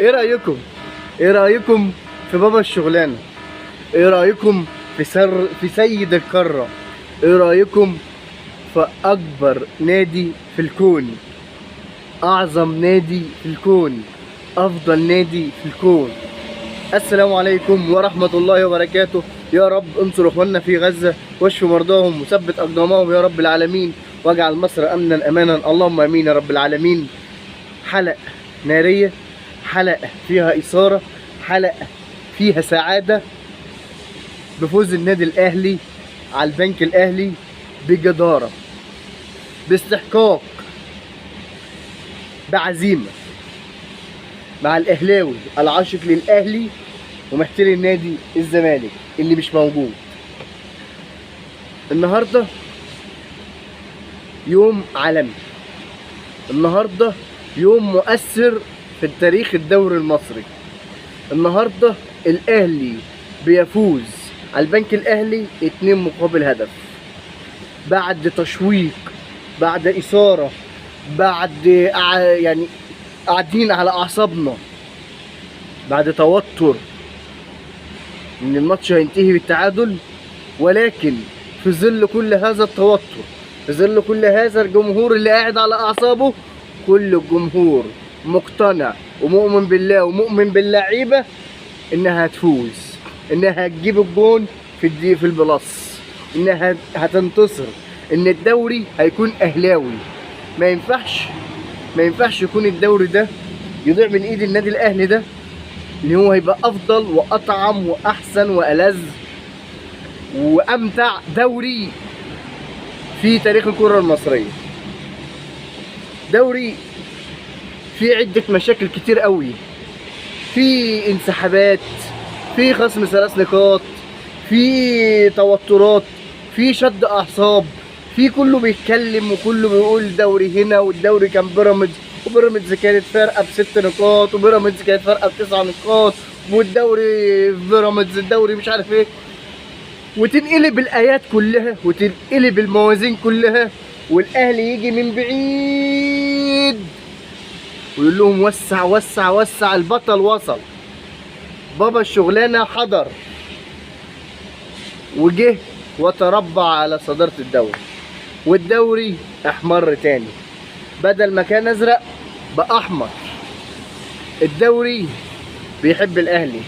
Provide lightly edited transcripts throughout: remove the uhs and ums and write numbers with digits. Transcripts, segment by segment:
ايه رأيكم؟ ايه رأيكم في بابا الشغلانة؟ ايه رأيكم في سيد القارة؟ ايه رأيكم في اكبر نادي في الكون؟ اعظم نادي في الكون، افضل نادي في الكون. السلام عليكم ورحمة الله وبركاته. يا رب انصر اخواننا في غزة واشف مرضاهم وثبت اقدامهم يا رب العالمين، واجعل مصر امنا امانا، اللهم امين يا رب العالمين. حلقة نارية، حلقة فيها اثارة، حلقة فيها سعادة بفوز النادي الاهلي على البنك الاهلي بجدارة، باستحقاق، بعزيمة، مع الاهلاوي العاشق للاهلي ومحترم نادي الزمالك اللي مش موجود. النهارده يوم عالمي، النهارده يوم مؤثر في التاريخ الدوري المصري. النهارده الاهلي بيفوز على البنك الاهلي 2-1 بعد تشويق، بعد اثاره، بعد يعني قاعدين على اعصابنا، بعد توتر ان الماتش هينتهي بالتعادل. ولكن في ظل كل هذا التوتر، في ظل كل هذا الجمهور اللي قاعد على اعصابه، كل الجمهور مقتنع ومؤمن بالله ومؤمن باللعيبه انها هتفوز، انها هتجيب الجون في البلس، انها هتنتصر، ان الدوري هيكون اهلاوي. ما ينفعش يكون الدوري ده يضيع من ايد النادي الاهلي ده، اللي هو هيبقى افضل واطعم واحسن والذ وامتع دوري في تاريخ الكرة المصرية. دوري فيه عدة مشاكل كتير قوي، في انسحابات، في خصم 3 نقاط، في توترات، في شد اعصاب، في كله بيتكلم وكله بيقول دوري هنا، والدوري كان بيراميدز، وبيراميدز كانت فارقه ب6 نقاط، وبيراميدز كانت فارقه ب9 نقاط، والدوري بيراميدز الدوري مش عارف ايه، وتنقلب الايات كلها وتنقلب الموازين كلها، والاهلي يجي من بعيد ويقول لهم وسع وسع وسع، البطل وصل، بابا الشغلانه حضر وجه وتربع على صدارة الدوري، والدوري احمر تاني، بدل ما كان ازرق بقى احمر. الدوري بيحب الاهلي،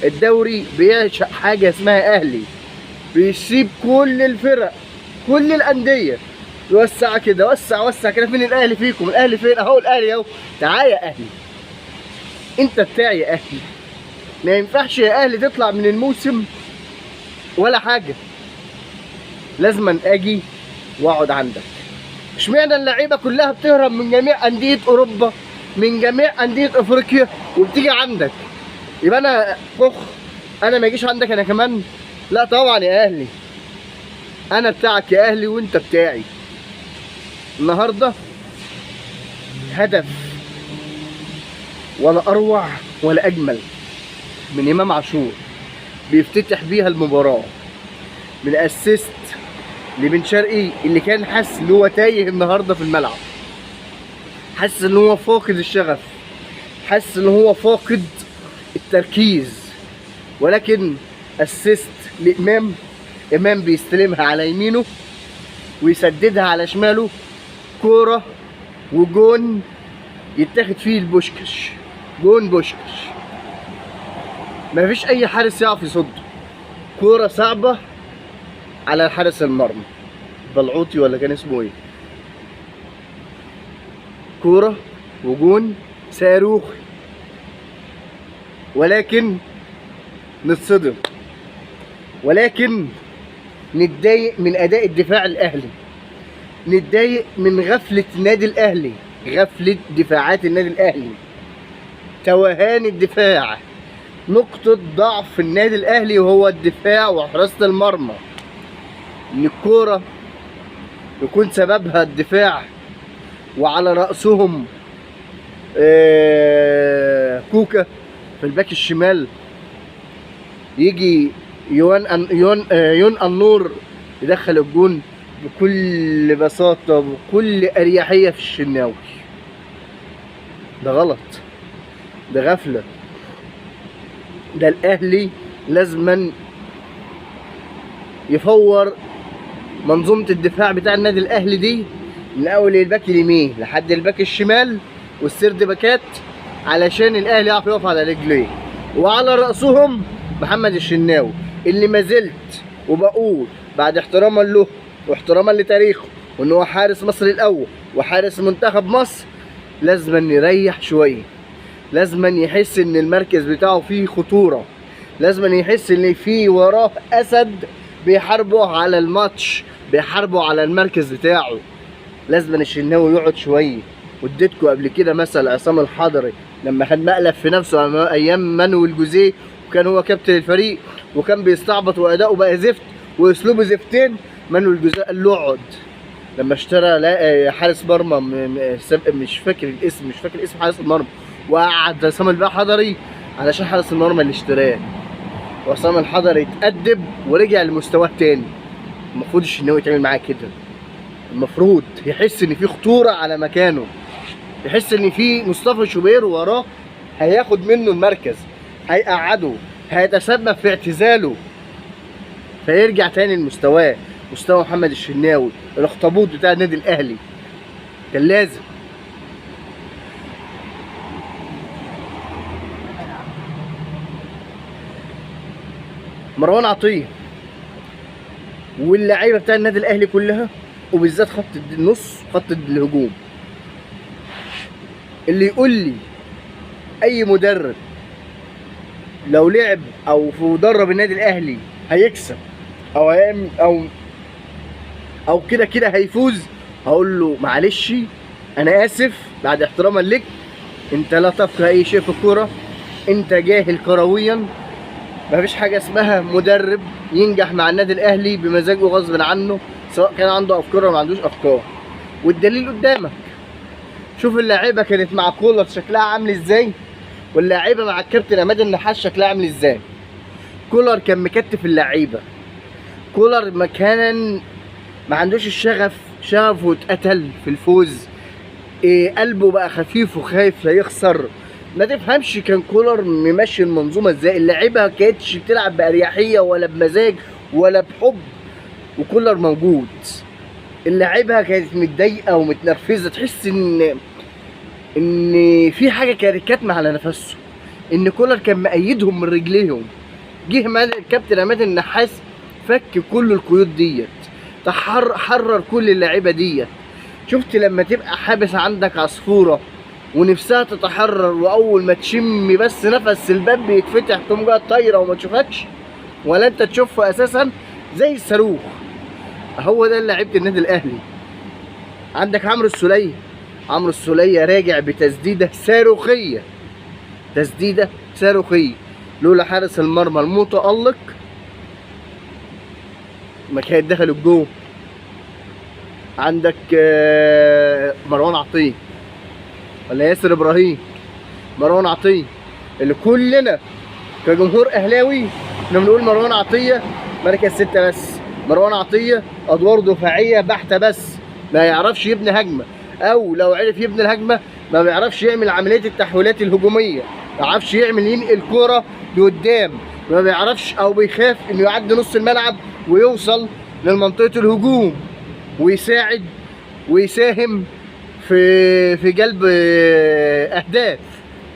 الدوري بيعشق حاجه اسمها اهلي، بيسيب كل الفرق، كل الانديه يوسع كده، وسع وسع كده. فين الاهلي فيكم؟ الاهلي فين؟ اهو الاهلي اهو، تعال يا اهلي، انت بتاعي يا اهلي. ما ينفعش يا اهلي تطلع من الموسم ولا حاجه، لازما اجي واقعد عندك. اشمعنى اللعيبه كلها بتهرب من جميع انديه اوروبا، من جميع انديه افريقيا، وبتيجي عندك؟ يبقى انا انا ما اجيش عندك انا كمان؟ لا طبعا يا اهلي، انا بتاعك يا اهلي وانت بتاعي. النهارده هدف ولا اروع ولا اجمل من امام عاشور بيفتتح بيها المباراه، من اسيست لبن شرقي اللي كان حاسس ان هو تايه النهارده في الملعب، حاسس ان هو فاقد الشغف، حاسس ان هو فاقد التركيز. ولكن اسيست لامام، امام بيستلمها على يمينه ويسددها على شماله، كوره وجون يتاخد فيه البوشكش، جون بوشكش، مفيش اي حارس يعرف يصده. كوره صعبه على حارس المرمى بلعوطي ولا كان اسمه ايه، كوره وجون صاروخي. ولكن نتصدم، ولكن نتضايق من اداء الدفاع الاهلي، نتضايق من غفله النادي الاهلي، غفله دفاعات النادي الاهلي، توهان الدفاع. نقطه ضعف النادي الاهلي وهو الدفاع وحراسه المرمى. ان الكوره يكون سببها الدفاع وعلى رأسهم كوكا في الباك الشمال، يجي يون النور يدخل الجون بكل بساطة بكل أريحية في الشناوي. ده غلط، ده غفله. ده الاهلي لازما يفور منظومه الدفاع بتاع النادي الاهلي دي من اول الباك اليمين لحد الباك الشمال والسرد باكات، علشان الاهلي يعرف يقف على رجليه، وعلى راسهم محمد الشناوي اللي ما زلت وبقول بعد احتراما له واحتراما لتاريخه وان هو حارس مصر الاول وحارس منتخب مصر، لازم يريح شويه، لازم يحس ان المركز بتاعه فيه خطوره، لازم يحس ان فيه وراه اسد بيحاربه على الماتش، بيحاربه على المركز بتاعه. لازم الشناوي يقعد شويه. واديتكم قبل كده مثل عصام الحضري لما خد مقلب في نفسه ايام مانويل جوزيه وكان هو كابتن الفريق وكان بيستعبط واداؤه بقى زفت واسلوبه زفتين. مانويل جوزيه قال له اقعد لما اشترى حارس مرمى مش فاكر اسم حارس المرمى، وقعد عصام الحضري علشان حارس المرمى اللي اشتراه. وعصام الحضري اتأدب ورجع لمستواه تاني. المفروض الشناوي يتعمل معاه كده، المفروض يحس ان في خطوره على مكانه، يحس ان في مصطفى شوبير وراه هياخد منه المركز، هيقعده، هيتسبب في اعتزاله، فيرجع تاني لمستواه، مستوى محمد الشناوي الاخطبوط بتاع النادي الاهلي. كان لازم. مروان عطيه واللعيبه بتاع النادي الاهلي كلها وبالذات خط النص خط الهجوم، اللي يقول لي اي مدرب لو لعب او درب النادي الاهلي هيكسب او هيعمل او كده كده هيفوز، هقول له معلش انا اسف بعد احتراما لك، انت لا تفقه اي شيء في الكوره، انت جاهل كرويا. مفيش حاجه اسمها مدرب ينجح مع النادي الاهلي بمزاجه غصب عنه، سواء كان عنده افكار ولا ما عندوش افكار. والدليل قدامك، شوف اللاعيبه كانت مع كولر شكلها عامل ازاي، واللاعيبه مع الكابتن عماد النحاس شكلها عامل ازاي. كولر كان مكتف اللعيبه، كولر ما عندوش الشغف، شغفه اتقتل في الفوز، قلبه بقى خفيف وخايف لا يخسر. ما تفهمش كان كولر ممشي المنظومه ازاي، اللعيبه ما كانتش بتلعب باريحيه ولا بمزاج ولا بحب، وكولر موجود. اللعيبه كانت متضايقه ومتنرفزه، تحس ان في حاجه كانت كاتمه على نفسه، ان كولر كان مأيدهم من رجليهم. جه الكابتن عماد النحاس فك كل القيود ديت، حرر كل اللعيبه ديت. شفت لما تبقى حابس عندك عصفوره ونفسها تتحرر، واول ما تشم بس نفس الباب بيتفتح تقوم جايه طايره وما تشوفكش ولا انت تشوفها اساسا زي الصاروخ. هو ده لعيبه النادي الاهلي. عندك عمرو السوليه راجع بتسديده صاروخيه، تسديده صاروخيه، لولا حارس المرمى المتألق ما كان دخل الجون. عندك مروان عطيه ولا ياسر ابراهيم، مروان عطيه اللي كلنا كجمهور اهلاوي كنا بنقول مروان عطيه مركز 6 بس، مروان عطيه ادوار دفاعيه بحته بس، ما يعرفش يبني هجمه، او لو عرف يبني الهجمه ما بيعرفش يعمل عمليه التحويلات الهجوميه، ما بيعرفش ينقل كوره لقدام، ما بيعرفش او بيخاف انه يعدي نص الملعب ويوصل لمنطقه الهجوم ويساعد ويساهم في جلب اهداف.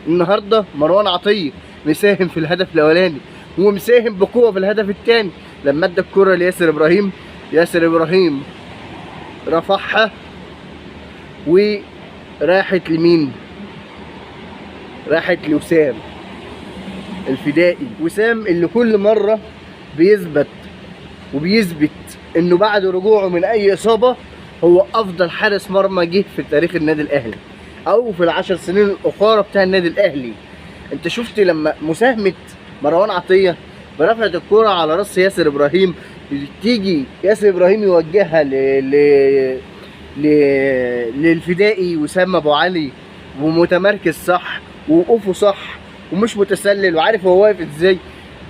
النهارده مروان عطيه مساهم في الهدف الاولاني ومساهم بقوه في الهدف الثاني، لما ادى الكره لياسر ابراهيم، ياسر ابراهيم رفعها وراحت لمين؟ راحت لوسام الفدائي. وسام اللي كل مره بيثبت انه بعد رجوعه من اي اصابه هو افضل حارس مرمى جه في تاريخ النادي الاهلي او في ال10 سنين الاخرى بتاع النادي الاهلي. انت شفت لما مساهمه مروان عطيه برفعت الكرة على راس ياسر ابراهيم، تيجي ياسر ابراهيم يوجهها للفدائي وسام ابو علي، ومتمركز صح ووقوفه صح ومش متسلل وعارف هو واقف ازاي،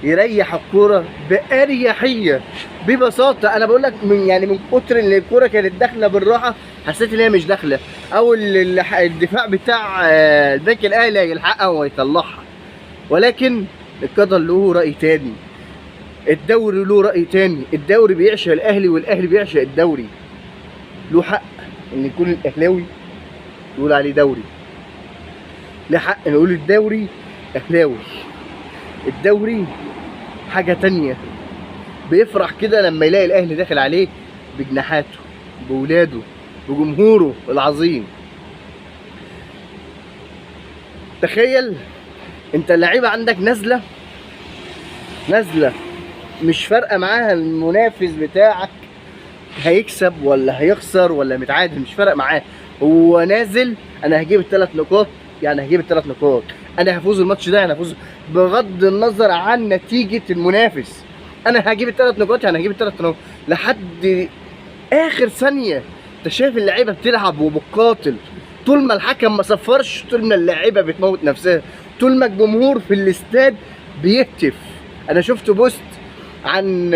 يريح الكرة بأريحية ببساطه. انا بقول لك من كتر ان الكوره كانت داخله بالراحه حسيت ان هي مش داخله، او الدفاع بتاع البنك الاهلي هيلحقها ويطلعها. ولكن القدر له راي تاني، الدوري له راي تاني، الدوري بيعشق الاهلي والاهلي بيعشق الدوري. له حق ان يكون الاهلاوي يقول عليه دوري، له حق نقول الدوري اهلاوي. الدوري حاجه تانيه، بيفرح كده لما يلاقي الاهلي داخل عليه بجناحاته بولاده بجمهوره العظيم. تخيل انت اللعيبه عندك نازله مش فارقه معاها المنافس بتاعك هيكسب ولا هيخسر ولا متعادل، مش فارق معاه. هو نازل انا هجيب الثلاث نقاط، يعني هجيب الثلاث نقاط، انا هفوز الماتش ده، انا هفوز بغض النظر عن نتيجه المنافس. انا هجيب الثلاث نقاط، يعني هجيب الثلاث نقاط لحد اخر ثانيه. انت شايف اللعيبه بتلعب وبتقاتل، طول ما الحكم ما صفرش، طول ما اللعيبه بتموت نفسها، طول ما الجمهور في الاستاد بيهتف. انا شفت بوست عن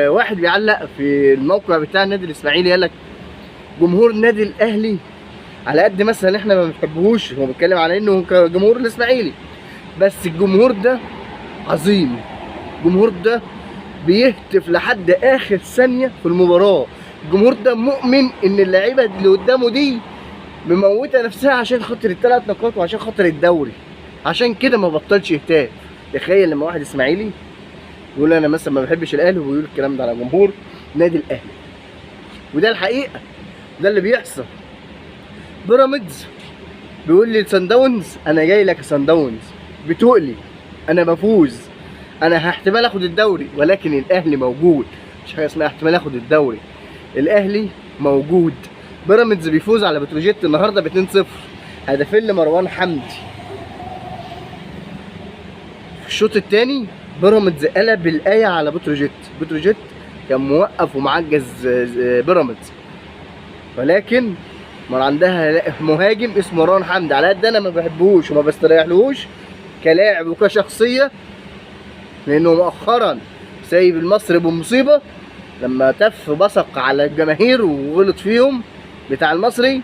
واحد بيعلق في الموقع بتاع النادي الاسماعيلي، قال لك جمهور النادي الاهلي على قد مثلا احنا ما بنحبهوش، هو بيتكلم على انه كجمهور الاسماعيلي، بس الجمهور ده عظيم، الجمهور ده بيهتف لحد اخر ثانيه في المباراه، الجمهور ده مؤمن ان اللعيبه اللي قدامه دي مموته نفسها عشان خاطر الثلاث نقاط وعشان خاطر الدوري، عشان كده ما بطلش يهتاف. تخيل لما واحد اسماعيلي يقول انا مثلا ما بحبش الاهلي ويقول الكلام ده على جمهور نادي الاهلي، وده الحقيقه، ده اللي بيحصل. بيراميدز بيقول لي سان داونز انا جاي لك يا سان داونز، بتقلي انا بفوز، انا احتمال اخد الدوري، ولكن الاهلي موجود، مش حاجه اسمها احتمال اخد الدوري، الاهلي موجود. بيراميدز بيفوز على بتروجيت النهارده ب 2-0، هدفين لمروان حمدي. في الشوط الثاني بيراميدز قلب الايه على بتروجيت، بتروجيت كان موقف ومعجز بيراميدز، ولكن ما عندها مهاجم اسمه مروان حمدي، على قد انا ما بحبهوش وما بستريحلهوش كلاعب وكشخصيه، لانه مؤخرا سايب المصري بمصيبه لما تف بصق على الجماهير وغلط فيهم بتاع المصري.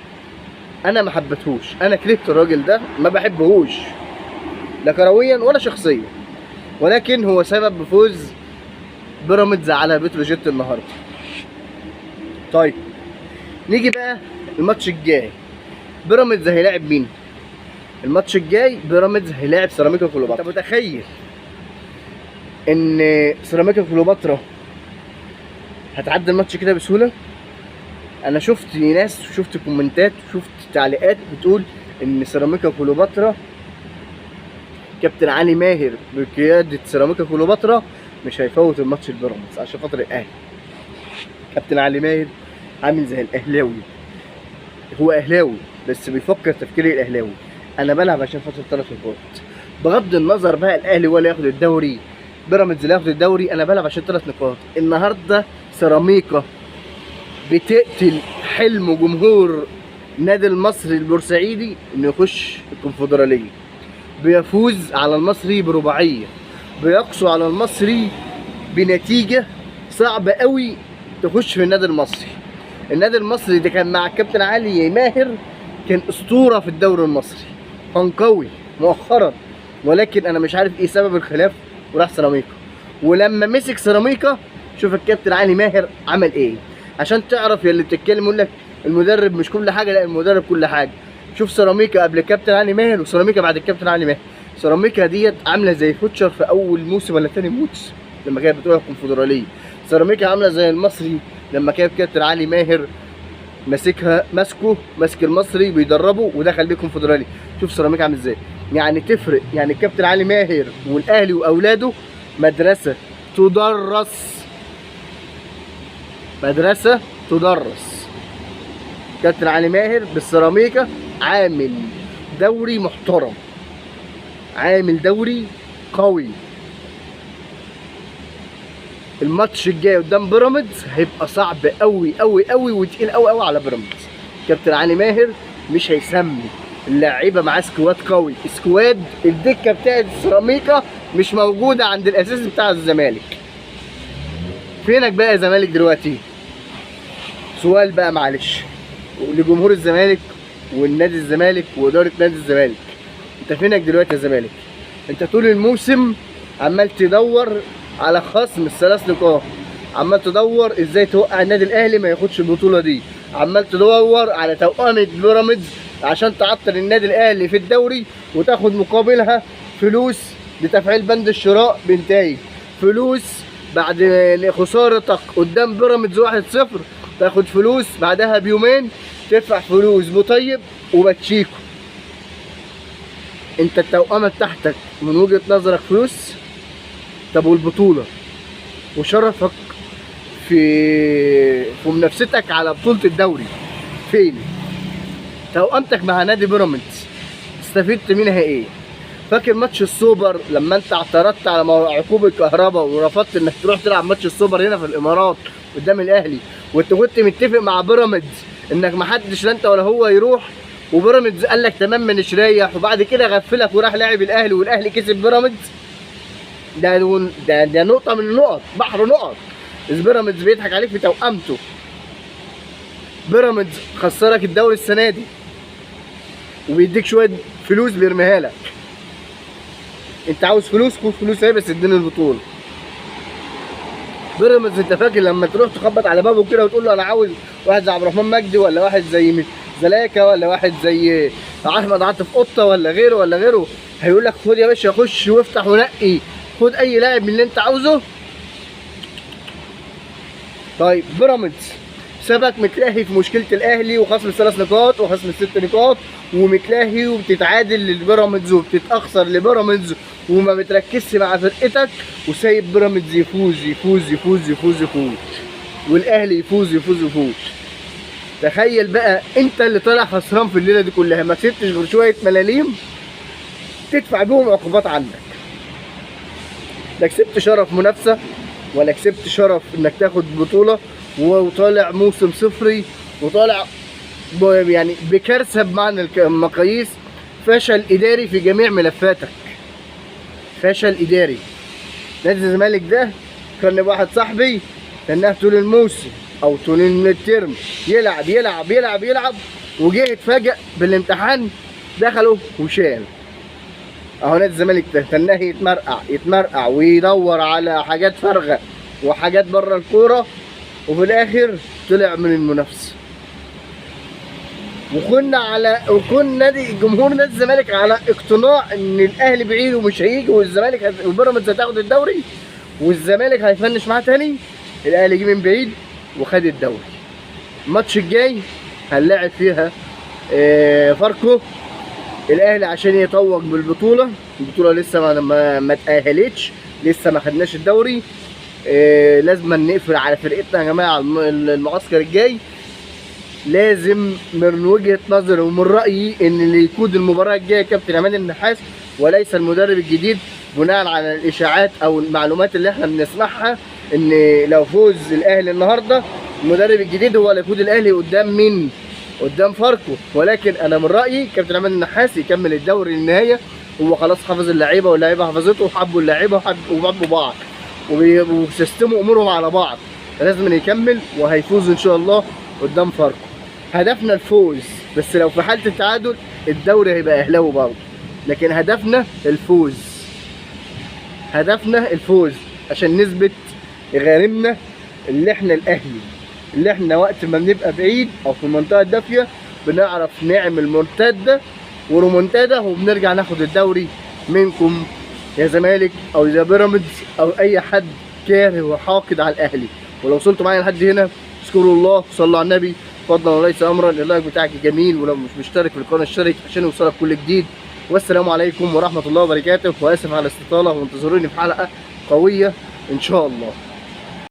انا ما حبيتهوش، انا كرهت الراجل ده، ما بحبهوش لا كرويا ولا شخصيا، ولكن هو سبب بفوز بيراميدز على بتروجيت النهارده. طيب نيجي بقى الماتش الجاي، بيراميدز هيلاعب مين؟ الماتش الجاي بيراميدز هيلاعب سيراميكا كليوباترا. انت متخيل ان سيراميكا كليوباترا هتعدي الماتش كده بسهوله؟ انا شفت ناس وشفت كومنتات وشفت تعليقات بتقول ان سيراميكا كليوباترا كابتن علي ماهر بقياده سيراميكا كليوباترا مش هيفوت الماتش البيراميدز عشان خاطر الاهلي. كابتن علي ماهر عامل زي الاهلاوي، هو اهلاوي بس بيفكر تفكير الاهلاوي، انا بلعب عشان خاطر 3 نقاط، بغض النظر بقى الاهلي ولا ياخد الدوري بيراميدز اللي ياخد الدوري، انا بلعب عشان 3 نقاط. النهارده سيراميكا بتقتل حلم جمهور نادي المصري البورسعيدي انه يخش الكونفدراليه، بيفوز على المصري برباعيه، بيقسو على المصري بنتيجه صعبه قوي تخش في النادي المصري. النادي المصري ده كان مع الكابتن علي ماهر كان اسطوره في الدوري المصري، كان قوي مؤخرا، ولكن انا مش عارف ايه سبب الخلاف وراح سيراميكا. ولما مسك سيراميكا شوف الكابتن علي ماهر عمل ايه، عشان تعرف يا اللي بتتكلم يقول لك المدرب مش كل حاجه، لا المدرب كل حاجه. شوف سيراميكا قبل الكابتن علي ماهر وسيراميكا بعد الكابتن علي ماهر، سيراميكا ديت عامله زي فوتشر في اول موسم ولا ثاني موسم لما كانت بتروح الكونفدراليه، سيراميكا عامله زي المصري لما كان الكابتن علي ماهر ماسك المصري بيدربه ودخل بيه الكونفدراليه. شوف سيراميكا عامل ازاي، يعني تفرق، يعني الكابتن علي ماهر والاهلي واولاده مدرسه تدرس، مدرسه تدرس. كابتن علي ماهر بالسيراميكا عامل دوري محترم، عامل دوري قوي. الماتش الجاي قدام بيراميدز هيبقى صعب قوي قوي قوي وتقيل قوي قوي على بيراميدز. كابتن علي ماهر مش هيسمي، اللعيبه معاه سكواد قوي، سكواد الدكه بتاعت السيراميكا مش موجوده عند الاساس بتاع الزمالك. فينك بقى يا زمالك دلوقتي؟ سؤال بقى معلش لجمهور الزمالك والنادي الزمالك واداره نادي الزمالك، انت فينك دلوقتي يا زمالك؟ انت طول الموسم عمال تدور على خصم الثلاث نقاط، عمال تدور ازاي توقع النادي الاهلي ما ياخدش البطوله دي، عمال تدور على توأمة بيراميدز عشان تعطل النادي الاهلي في الدوري وتاخد مقابلها فلوس لتفعيل بند الشراء بنتائج، فلوس بعد خسارتك قدام بيراميدز 1-0 تاخد فلوس بعدها بيومين تدفع فلوس بطيب وباتشيكو. انت التوأمة بتاعتك من وجهة نظرك فلوس؟ طب والبطولة وشرفك في منافستك على بطولة الدوري فين؟ توأمتك مع نادي بيراميدز استفدت منها ايه؟ فاكر ماتش السوبر لما انت اعترضت على عقوبة كهربا ورفضت انك تروح تلعب ماتش السوبر هنا في الامارات قدام الاهلي، وانت كنت متفق مع بيراميدز انك محدش لا انت ولا هو يروح، وبيراميدز قال لك تمام مانيش رايح، وبعد كده غفلك وراح لاعب الاهلي والاهلي كسب بيراميدز. ده نقطة من النقط، بحر نقط. بيراميدز بيضحك عليك في توأمته. بيراميدز خسرك الدوري السنة دي وبيديك شوية فلوس بيرميها لك. انت عاوز فلوس؟ خد فلوس اهي بس اديني البطولة. بيراميدز انت فاكر لما تروح تخبط على بابه كده وتقول له انا عاوز واحد زي عبد الرحمن مجدي ولا واحد زي زلاكا ولا واحد زي احمد عاطف قطه ولا غيره هيقول لك خد يا باشا خش وافتح ونقي، خد اي لاعب من اللي انت عاوزه. طيب بيراميدز سابك متلاهي في مشكله الاهلي وخصم ال3 نقاط وخصم ال6 نقاط ومتلاهي وبتتعادل للبيراميدز وبتتاخسر لبيراميدز وما بتركزش مع فرقتك، وسايب بيراميدز يفوز يفوز يفوز يفوز يفوز والاهلي يفوز يفوز يفوز. تخيل بقى انت اللي طالع خسران في الليله دي كلها، ما كسبتش غير شويه ملاليم تدفع بيهم عقوبات عنك. لا كسبت شرف منافسه ولا كسبت شرف انك تاخد بطوله، وطالع موسم صفري وطالع يعني بكارثه بمعنى المقاييس، فشل اداري في جميع ملفاتك. فشل اداري. نادي الزمالك ده كان واحد صاحبي كان طول الموسم او طول الترم يلعب يلعب يلعب يلعب، وجه اتفاجئ بالامتحان دخله وشال. اهو نادي الزمالك ده تناه يتمرقع ويدور على حاجات فارغه وحاجات بره الكوره، وفي الاخر طلع من المنافسه. وكنا جمهور نادي الزمالك على اقتناع ان الاهلي بعيد ومش هيجي والزمالك وبيراميدز هتاخد الدوري والزمالك هيفنش معاه تاني. الاهلي جه من بعيد وخد الدوري. الماتش الجاي هنلاعب فيها فاركو. الاهلي عشان يتوج بالبطوله، البطوله لسه ما اتاهلتش، لسه ما خدناش الدوري. لازم نقفل على فرقتنا يا جماعه. المعسكر الجاي لازم من وجهه نظري ومن رايي ان اللي يقود المباراه الجايه كابتن عماد النحاس وليس المدرب الجديد، بناء على الاشاعات او المعلومات اللي احنا بنسمعها ان لو فوز الاهلي النهارده المدرب الجديد هو اللي يقود الاهلي قدام مين؟ قدام فاركو. ولكن انا من رايي كابتن عماد النحاس يكمل الدوري للنهايه. هو خلاص حافظ اللعيبه واللعيبه حفظته وحبوا اللعيبه وحبوا بعض وسيستموا امورهم على بعض، لازم يكمل وهيفوز ان شاء الله قدام فاركو. هدفنا الفوز، بس لو في حاله التعادل الدوري هيبقى اهلاوي برضه، لكن هدفنا الفوز. هدفنا الفوز عشان نثبت غارمنا اللي احنا الاهلي، اللي احنا وقت ما بنبقى بعيد او في المنطقه الدافيه بنعرف نعمل مرتده ورومونتادا وبنرجع ناخد الدوري منكم يا زمالك او يا بيراميدز او اي حد كاره وحاقد على الاهلي. ولو وصلتوا معايا لحد هنا اذكروا الله وصلوا على النبي فضلا وليس امرا. اللايك بتاعك جميل، ولو مش مشترك في القناه اشترك عشان يوصلك كل جديد. والسلام عليكم ورحمه الله وبركاته، واسف على الاستطاله وانتظروني في حلقه قويه ان شاء الله.